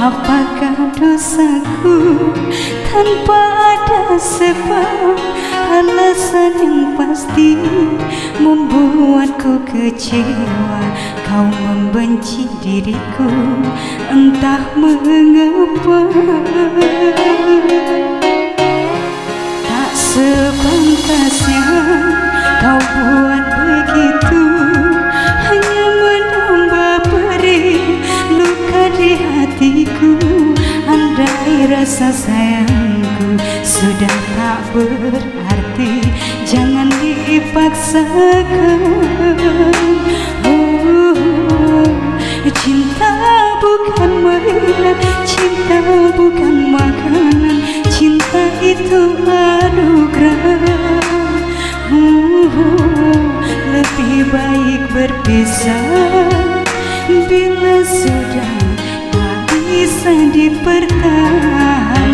Apakah dosaku tanpa ada sebab, alasan yang pasti membuatku kecewa. Kau membenci diriku entah mengapa. Tak sepantasnya kau buat begitu, hanya menambah perih luka di hatiku. Andai rasa sayangku sudah tak berarti, jangan dipaksakan. Cinta bukan mainan, cinta bukan makanan, cinta itu anugerah. Lebih baik berpisah bila sudah tak bisa dipertahankan.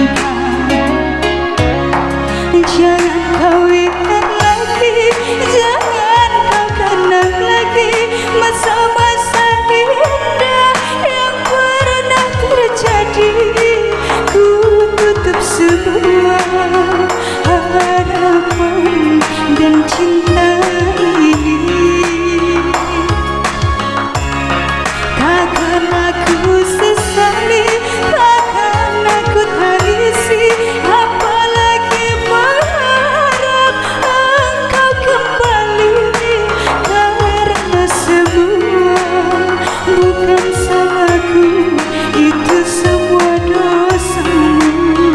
Jangan kau ingat lagi, jangan kau kenang lagi masa-masa indah yang pernah terjadi. Ku tutup semua harapan dan cinta ini. Takkan aku sesali, takkan aku tangisi, apalagi berharap engkau kembali. Karena semua bukan salahku, itu semua dosamu.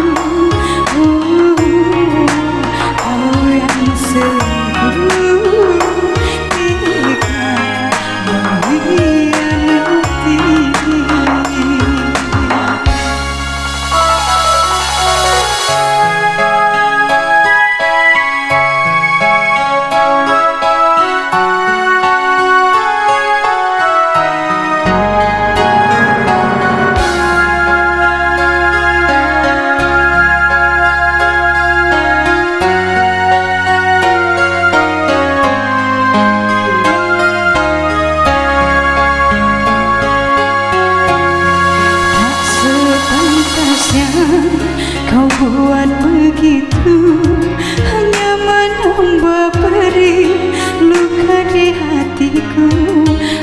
Kau yang selingkuh, tega mengkhianati. Kau buat begitu, hanya menambah perih luka di hatiku.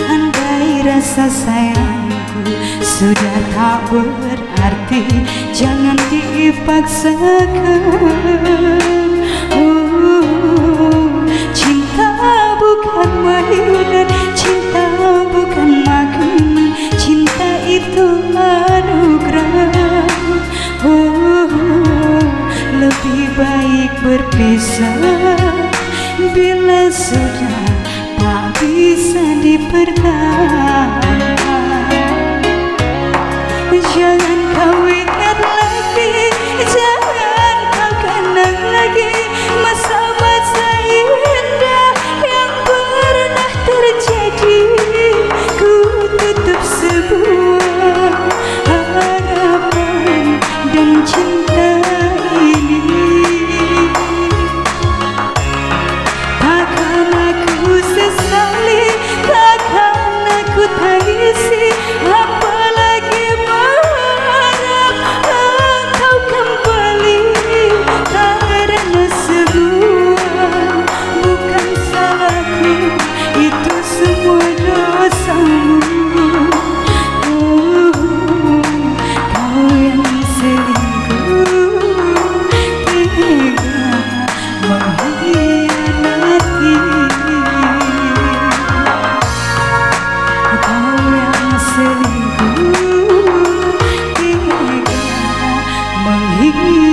Andai rasa sayangku sudah tak berarti, jangan dipaksakan. Cinta bukan mainan, cinta bukan makanan, cinta itu anugerah. Lebih baik berpisah bila sudah tak bisa dipertahankan. Jangan kau ingat lagi, jangan kau kenang lagi masa-masa indah yang pernah terjadi. Ku tutup sebuah harapan dan cinta ini. Takkan aku sesali, takkan aku tangisi, apalagi berharap engkau kembali. Karena semua bukan salahku, itu semua dosamu. Kau yang selingkuh, tega mengkhianati. Kau yang selingkuh, tega mengkhianati.